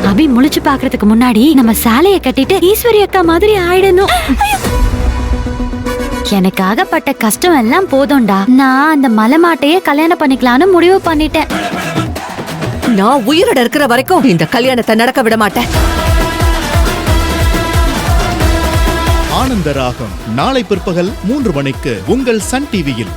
அபி முழிச்சு பாக்குறதுக்கு முன்னாடி நம்ம சாலைய கட்டிட்டு ஈஸ்வரி அக்கா மாதிரி ஆயிடணும். எனக்கு ஆகப்பட்ட கஷ்டம் எல்லாம் போதும்டா. நான் அந்த மலைமாட்டையே கல்யாணம் பண்ணிக்கலாம்னு முடிவு பண்ணிட்டேன். நான் உயிரோட இருக்கிற வரைக்கும் இந்த கல்யாணத்தை நடக்க விட மாட்டேன். ஆனந்த ராகம் நாளை பிற்பகல் 3 மணிக்கு உங்கள் சன் டிவியில்.